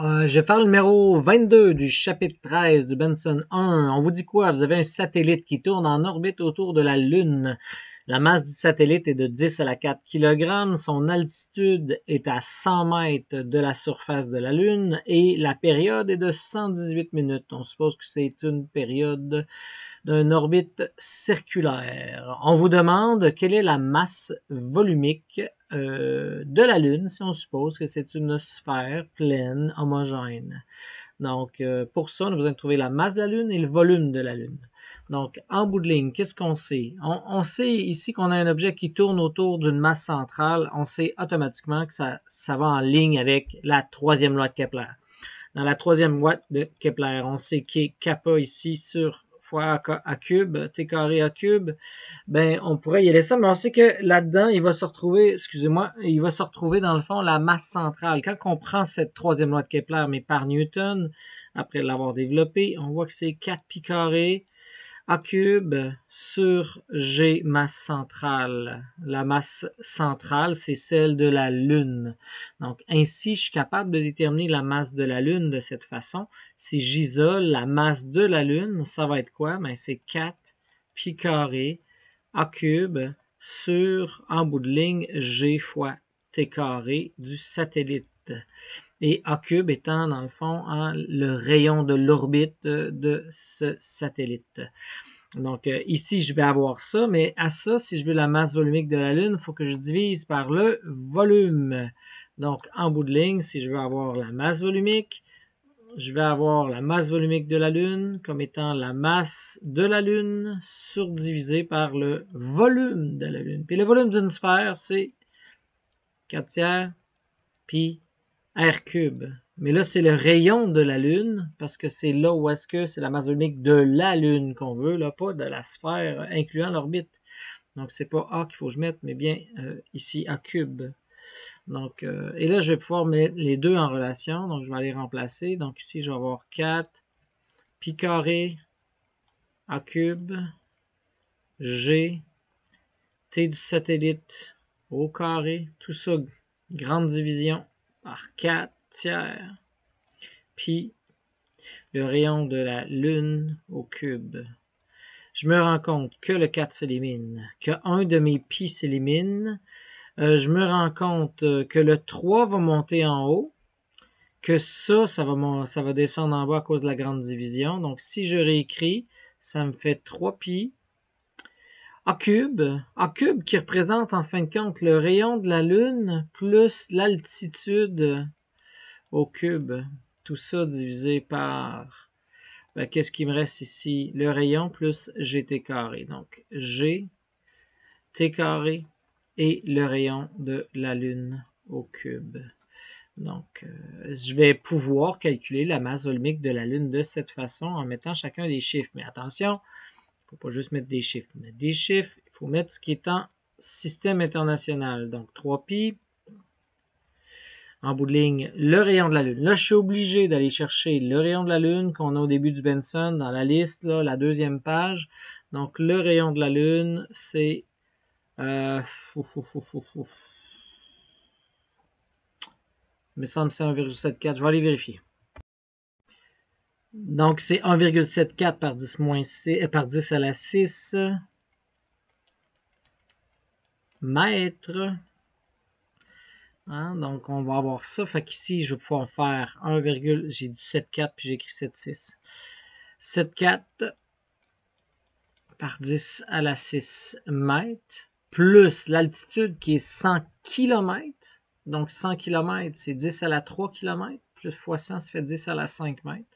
Je vais faire le numéro 22 du chapitre 13 du Benson 1. On vous dit quoi? Vous avez un satellite qui tourne en orbite autour de la Lune. La masse du satellite est de 10 à la 4 kg. Son altitude est à 100 mètres de la surface de la Lune et la période est de 118 minutes. On suppose que c'est une période d'une orbite circulaire. On vous demande quelle est la masse volumique de la Lune, si on suppose que c'est une sphère pleine, homogène. Donc, pour ça, on a besoin de trouver la masse de la Lune et le volume de la Lune. Donc, en bout de ligne, qu'est-ce qu'on sait? On sait ici qu'on a un objet qui tourne autour d'une masse centrale. On sait automatiquement que ça va en ligne avec la troisième loi de Kepler. Dans la troisième loi de Kepler, on sait qu'est kappa ici sur fois a cube, t carré a cube, ben on pourrait y aller ça, mais on sait que là-dedans, il va se retrouver, excusez-moi, il va se retrouver dans le fond la masse centrale. Quand on prend cette troisième loi de Kepler, mais par Newton, après l'avoir développée, on voit que c'est 4 pi carré a cube sur G masse centrale. La masse centrale, c'est celle de la Lune. Donc, ainsi, je suis capable de déterminer la masse de la Lune de cette façon. Si j'isole la masse de la Lune, ça va être quoi? Ben, c'est 4 pi carré a cube sur, en bout de ligne, G fois T carré du satellite. Et A cube étant, dans le fond, le rayon de l'orbite de ce satellite. Donc, ici, je vais avoir ça, mais à ça, si je veux la masse volumique de la Lune, il faut que je divise par le volume. Donc, en bout de ligne, si je veux avoir la masse volumique, je vais avoir la masse volumique de la Lune comme étant la masse de la Lune surdivisée par le volume de la Lune. Puis le volume d'une sphère, c'est 4 tiers pi R cube. Mais là, c'est le rayon de la Lune, parce que c'est là où est-ce que c'est la masse volumique de la Lune qu'on veut, là, pas de la sphère incluant l'orbite. Donc, c'est pas A qu'il faut que je mette, mais bien ici A cube. Donc, et là, je vais pouvoir mettre les deux en relation. Donc, je vais aller remplacer. Donc, ici, je vais avoir 4 pi carré A cube G T du satellite au carré. Tout ça, grande division par 4 tiers pi le rayon de la Lune au cube. Je me rends compte que le 4 s'élimine, que un de mes pi s'élimine. Je me rends compte que le 3 va monter en haut, que ça va descendre en bas à cause de la grande division. Donc, si je réécris, ça me fait 3 pi A cube qui représente en fin de compte le rayon de la Lune plus l'altitude au cube. Tout ça divisé par, ben, qu'est-ce qui me reste ici? Le rayon plus gt carré. Donc, gt carré et le rayon de la Lune au cube. Donc, je vais pouvoir calculer la masse volumique de la Lune de cette façon en mettant chacun des chiffres. Mais attention, il ne faut pas juste mettre des chiffres. Mettre des chiffres, il faut mettre ce qui est en système international. Donc, 3pi, en bout de ligne, le rayon de la Lune. Là, je suis obligé d'aller chercher le rayon de la Lune qu'on a au début du Benson dans la liste, là, la deuxième page. Donc, le rayon de la Lune, c'est... il me semble que c'est 1,74. Je vais aller vérifier. Donc, c'est 1,74 par 10 moins 6, par 10 à la 6 mètres. Hein? Donc, on va avoir ça. Fait qu'ici, je vais pouvoir faire 1, j'ai dit 7,4 puis j'ai écrit 7,6. 7,4 par 10 à la 6 mètres, plus l'altitude qui est 100 km. Donc, 100 km, c'est 10 à la 3 km. Plus fois 100, ça fait 10 à la 5 mètres.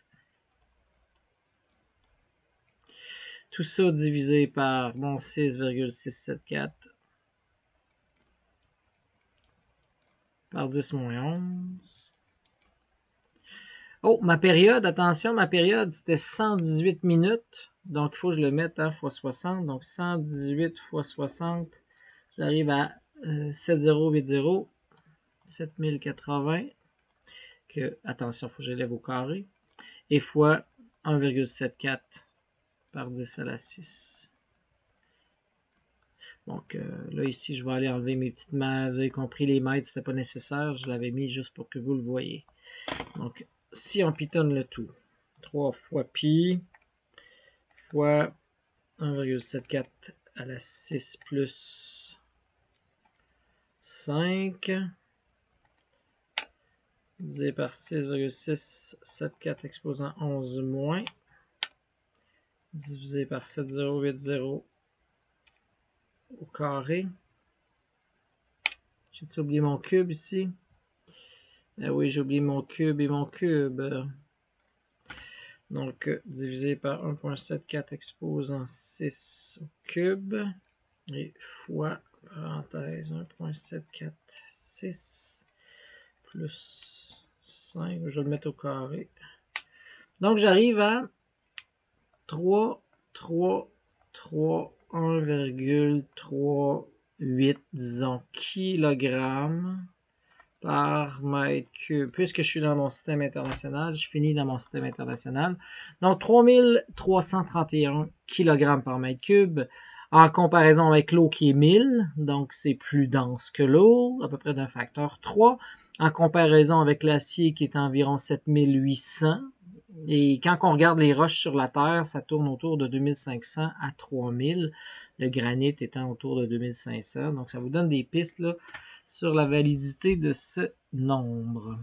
Tout ça divisé par, bon, 6,674 par 10 moins 11. Oh, ma période, attention, ma période, c'était 118 minutes. Donc, il faut que je le mette à fois 60. Donc, 118 fois 60, j'arrive à 7080, 7080. Que, attention, il faut que j'élève au carré. Et fois 1,74 par 10 à la 6. Donc là, ici, je vais aller enlever mes petites masses. Vous avez compris, les mètres, c'était pas nécessaire. Je l'avais mis juste pour que vous le voyez. Donc, si on pitonne le tout, 3 fois pi fois 1,74 à la 6 plus 5 divisé par 6,674 exposant 11 moins divisé par 7080 au carré. J'ai oublié mon cube ici. Ah oui, j'ai oublié mon cube et mon cube. Donc, divisé par 1,74 exposant 6 au cube. Et fois, parenthèse, 1,746 plus 5. Je vais le mettre au carré. Donc, j'arrive à 3, 3, 3, 1,38, disons, kilogrammes par mètre cube. Puisque je suis dans mon système international, je finis dans mon système international. Donc, 3331 kg par mètre cube. En comparaison avec l'eau qui est 1000, donc c'est plus dense que l'eau, à peu près d'un facteur 3. En comparaison avec l'acier qui est environ 7800. Et quand on regarde les roches sur la Terre, ça tourne autour de 2500 à 3000. Le granit étant autour de 2500. Donc, ça vous donne des pistes là, sur la validité de ce nombre.